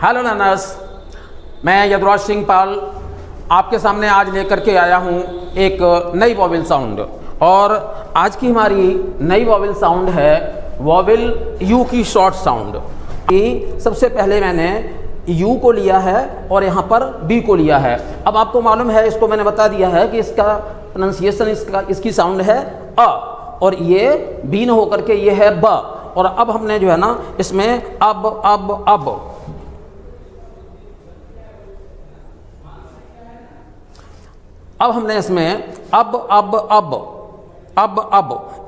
Hello learners, मैं यदुराज सिंह पाल आपके सामने आज लेकर के आया हूँ एक नई वॉवेल साउंड। और आज की हमारी नई वॉवेल साउंड है वॉवेल यू की शॉर्ट साउंड। कि सबसे पहले मैंने यू को लिया है और यहाँ पर बी को लिया है। अब आपको मालूम है, इसको मैंने बता दिया है कि इसका प्रोनाउंसिएशन इसकी साउंड है अ, और ये बी न होकर के ये है ब। और अब हमने जो है ना इसमें अब हमने इसमें अब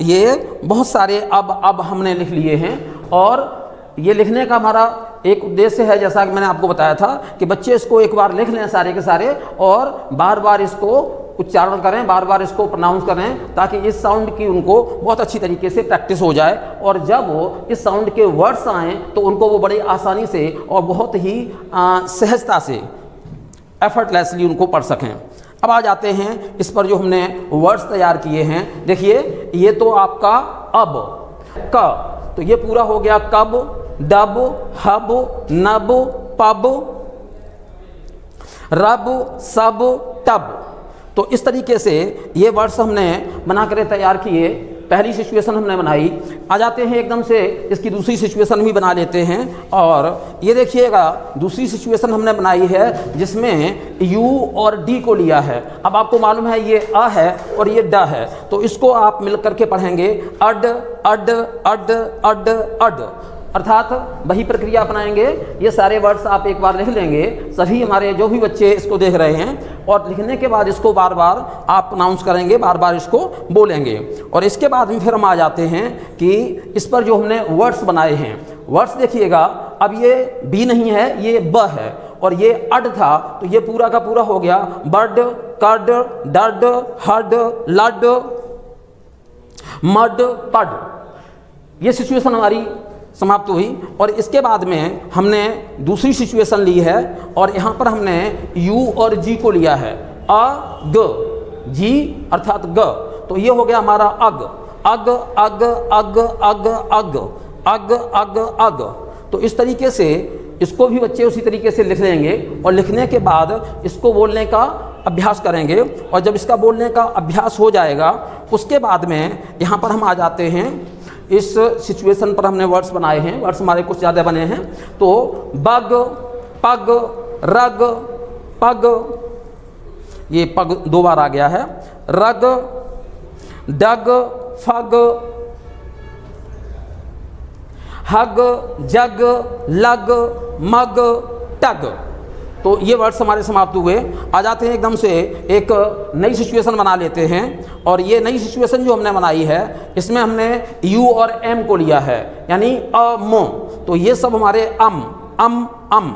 ये बहुत सारे अब हमने लिख लिए हैं। और ये लिखने का हमारा एक उद्देश्य है, जैसा कि मैंने आपको बताया था, कि बच्चे इसको एक बार लिख लें सारे के सारे और बार बार इसको उच्चारण करें, बार बार इसको प्रोनाउंस करें, ताकि इस साउंड की उनको बहुत अच्छी तरीके से प्रैक्टिस हो जाए। और जब वो इस साउंड के वर्ड्स आएँ तो उनको वो बड़ी आसानी से और बहुत ही सहजता से एफर्टलेसली उनको पढ़ सकें। अब आ जाते हैं इस पर जो हमने वर्ड्स तैयार किए हैं। देखिए, ये तो आपका अब क, तो ये पूरा हो गया कब, डब, हब, नब, पब, रब, सब, तब। तो इस तरीके से ये वर्ड्स हमने बना कर तैयार किए। पहली सिचुएशन हमने बनाई। आ जाते हैं एकदम से इसकी दूसरी सिचुएशन भी बना लेते हैं। और ये देखिएगा, दूसरी सिचुएशन हमने बनाई है जिसमें यू और डी को लिया है। अब आपको मालूम है ये अ है और ये ड है, तो इसको आप मिल करके पढ़ेंगे अड अड अड अड अड, अर्थात वही प्रक्रिया अपनाएंगे। ये सारे वर्ड्स आप एक बार लिख लेंगे, सभी हमारे जो भी बच्चे इसको देख रहे हैं, और लिखने के बाद इसको बार बार आप प्रोनाउंस करेंगे, बार बार इसको बोलेंगे। और इसके बाद में फिर हम आ जाते हैं कि इस पर जो हमने वर्ड्स बनाए हैं। वर्ड्स देखिएगा, अब ये बी नहीं है, ये ब है, और ये अड था, तो ये पूरा का पूरा हो गया बड, कड, डड, हड, लड, मड, पड। ये सिचुएशन हमारी समाप्त हुई। और इसके बाद में हमने दूसरी सिचुएशन ली है, और यहाँ पर हमने यू और जी को लिया है। अ ग, जी अर्थात ग, तो ये हो गया हमारा अग, अग अग अग अग अग अग अग अग। तो इस तरीके से इसको भी बच्चे उसी तरीके से लिख लेंगे, और लिखने के बाद इसको बोलने का अभ्यास करेंगे। और जब इसका बोलने का अभ्यास हो जाएगा, उसके बाद में यहाँ पर हम आ जाते हैं इस सिचुएशन पर हमने वर्ड्स बनाए हैं। वर्ड्स हमारे कुछ ज़्यादा बने हैं। तो बग, पग, रग, पग, ये पग दो बार आ गया है, रग, डग, फग, हग, जग, लग, मग, टग। तो ये वर्ड्स हमारे समाप्त हुए। आ जाते हैं एकदम से एक नई सिचुएशन बना लेते हैं। और ये नई सिचुएशन जो हमने बनाई है, इसमें हमने यू और एम को लिया है, यानी अम। तो ये सब हमारे अम अम।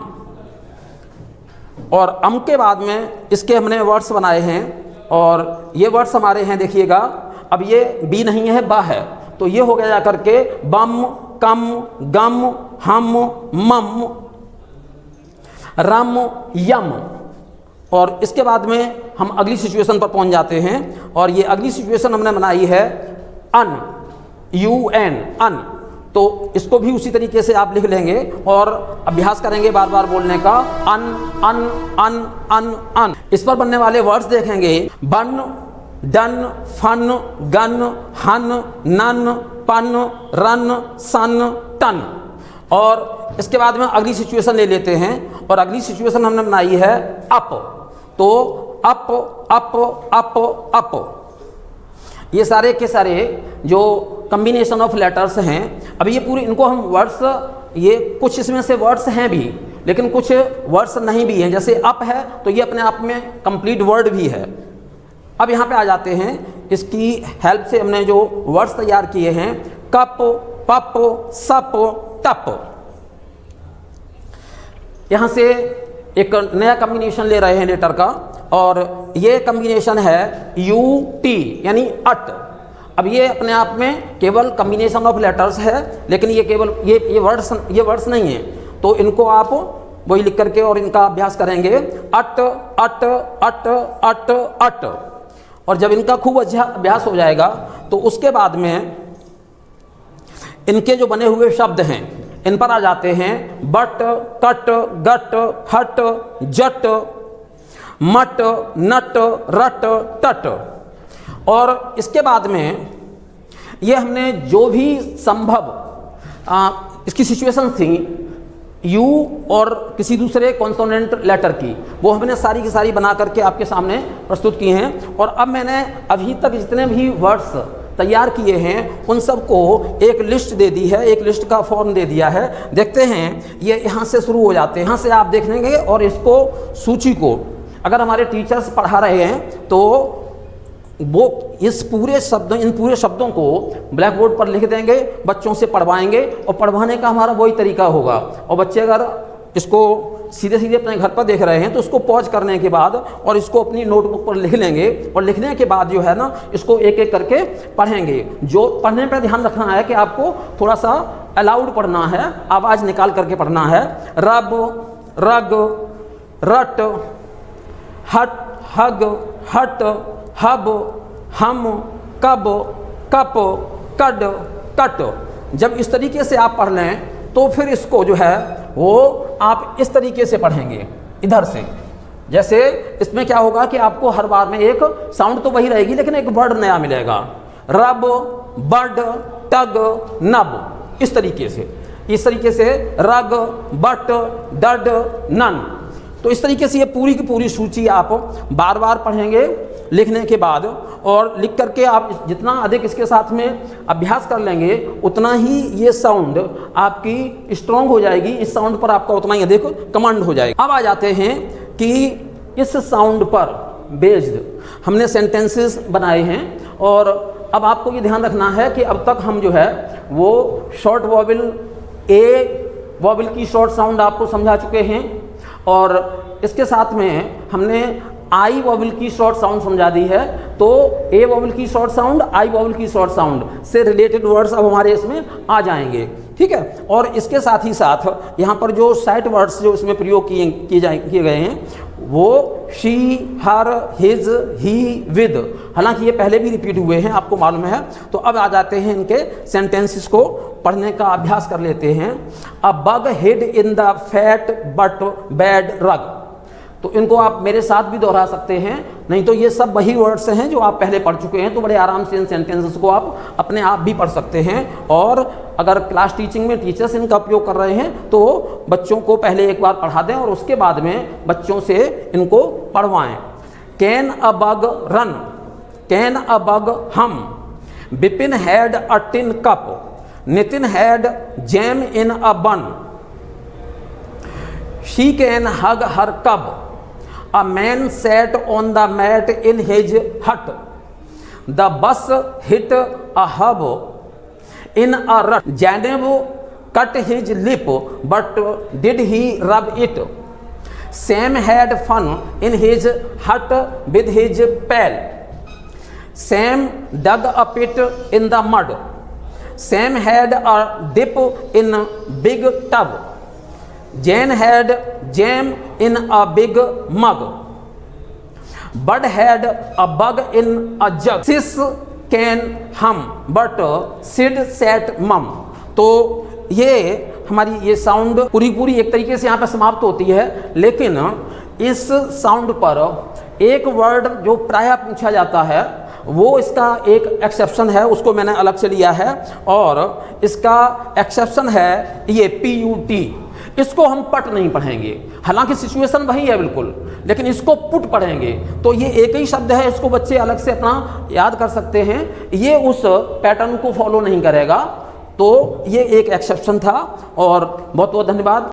और अम के बाद में इसके हमने वर्ड्स बनाए हैं, और ये वर्ड्स हमारे हैं, देखिएगा। अब ये बी नहीं है, बा है, तो ये हो गया जा करके बम, कम, गम, हम, मम, रम, यम। और इसके बाद में हम अगली सिचुएशन पर पहुंच जाते हैं। और ये अगली सिचुएशन हमने बनाई है अन, यू एन, अन। तो इसको भी उसी तरीके से आप लिख लेंगे और अभ्यास करेंगे बार बार बोलने का, अन अन अन अन अन। इस पर बनने वाले वर्ड्स देखेंगे, बन, डन, फन, गन, हन, नन, पन, रन, सन, टन। और इसके बाद में अगली सिचुएशन ले लेते हैं, और अगली सिचुएशन हमने बनाई है अप। तो अप अप अप अप, ये सारे के सारे जो कम्बिनेशन ऑफ लेटर्स हैं। अब ये पूरे इनको हम वर्ड्स, ये कुछ इसमें से वर्ड्स हैं भी, लेकिन कुछ वर्ड्स नहीं भी हैं। जैसे अप है तो ये अपने आप में कंप्लीट वर्ड भी है। अब यहाँ पे आ जाते हैं, इसकी हेल्प से हमने जो वर्ड्स तैयार किए हैं, कप, पप, सप, टप। यहाँ से एक नया कम्बिनेशन ले रहे हैं लेटर का, और ये कम्बिनेशन है यू टी, यानी अट। अब ये अपने आप में केवल कम्बिनेशन ऑफ लेटर्स है, लेकिन ये केवल ये वर्ड्स नहीं है। तो इनको आप वही लिख करके और इनका अभ्यास करेंगे, अट अट अट अट अट। और जब इनका खूब अच्छा अभ्यास हो जाएगा, तो उसके बाद में इनके जो बने हुए शब्द हैं, इन पर आ जाते हैं बट, कट, गट, हट, जट, मट, नट, रट, टट। और इसके बाद में ये हमने जो भी संभव इसकी सिचुएशन थी यू और किसी दूसरे कॉन्सोनेंट लेटर की, वो हमने सारी की सारी बना करके आपके सामने प्रस्तुत की हैं। और अब मैंने अभी तक जितने भी वर्ड्स तैयार किए हैं उन सबको एक लिस्ट दे दी है, एक लिस्ट का फॉर्म दे दिया है। देखते हैं ये यहाँ से शुरू हो जाते हैं, यहाँ से आप देख लेंगे और इसको सूची को अगर हमारे टीचर्स पढ़ा रहे हैं तो वो इन पूरे शब्दों को ब्लैक बोर्ड पर लिख देंगे, बच्चों से पढ़वाएंगे और पढ़वाने का हमारा वही तरीका होगा। और बच्चे अगर इसको सीधे सीधे अपने घर पर देख रहे हैं तो उसको पॉज करने के बाद और इसको अपनी नोटबुक पर लिख लेंगे और लिखने के बाद जो है ना इसको एक एक करके पढ़ेंगे। जो पढ़ने पर ध्यान रखना है कि आपको थोड़ा सा अलाउड पढ़ना है, आवाज़ निकाल करके पढ़ना है। रब, रग, रट, हट, हग, हट, हब, हम, कब, कप, कड, कट। जब इस तरीके से आप पढ़ लें तो फिर इसको जो है वो आप इस तरीके से पढ़ेंगे इधर से। जैसे इसमें क्या होगा कि आपको हर बार में एक साउंड तो वही रहेगी लेकिन एक वर्ड नया मिलेगा। रब, बड, टग, नब, इस तरीके से रग, बट, डड, नन। तो इस तरीके से ये पूरी की पूरी सूची आप बार बार पढ़ेंगे लिखने के बाद, और लिख करके आप जितना अधिक इसके साथ में अभ्यास कर लेंगे उतना ही ये साउंड आपकी स्ट्रॉन्ग हो जाएगी, इस साउंड पर आपका उतना ही अधिक कमांड हो जाएगा। अब आ जाते हैं कि इस साउंड पर बेस्ड हमने सेंटेंसेस बनाए हैं। और अब आपको ये ध्यान रखना है कि अब तक हम जो है वो शॉर्ट वॉवल, ए वॉवल की शॉर्ट साउंड आपको समझा चुके हैं और इसके साथ में हमने आई वॉवल की शॉर्ट साउंड समझा दी है। तो ए वॉवल की शॉर्ट साउंड, आई वॉवल की शॉर्ट साउंड से रिलेटेड वर्ड्स अब हमारे इसमें आ जाएंगे, ठीक है। और इसके साथ ही साथ यहाँ पर जो साइट वर्ड्स जो इसमें प्रयोग किए गए हैं वो she, her, his, he, with, हालांकि ये पहले भी रिपीट हुए हैं आपको मालूम है। तो अब आ जाते हैं इनके सेंटेंसेस को पढ़ने का अभ्यास कर लेते हैं। A bug hid in the fat but bad रग। तो इनको आप मेरे साथ भी दोहरा सकते हैं, नहीं तो ये सब वही वर्ड्स हैं जो आप पहले पढ़ चुके हैं। तो बड़े आराम से इन सेंटेंसेस को आप अपने आप भी पढ़ सकते हैं। और अगर क्लास टीचिंग में टीचर्स इनका उपयोग कर रहे हैं तो बच्चों को पहले एक बार पढ़ा दें और उसके बाद में बच्चों से इनको पढ़वाएं। Can a bug run, can a bug hum, Bipin had a tin cup, Nitin had jam in a bun, she can hug हर कब, a man sat on the mat in his hut, the bus hit a hub in a rut, Janeb cut his lip but did he rub it, Sam had fun in his hut with his pal, Sam dug a pit in the mud, Sam had a dip in a big tub, Jane had jam in a big mug, Bud had a bug in a jug, Sis can hum but Sid sat mum। तो ये हमारी ये sound पूरी एक तरीके से यहाँ पर समाप्त होती है, लेकिन इस साउंड पर एक वर्ड जो प्रायः पूछा जाता है वो इसका एक एक्सेप्शन है, उसको मैंने अलग से लिया है। और इसका एक्सेप्शन है ये PUT, इसको हम पट नहीं पढ़ेंगे, हालांकि सिचुएशन वही है बिल्कुल, लेकिन इसको पुट पढ़ेंगे। तो ये एक ही शब्द है, इसको बच्चे अलग से अपना याद कर सकते हैं, ये उस पैटर्न को फॉलो नहीं करेगा। तो ये एक एक्सेप्शन था और बहुत बहुत धन्यवाद।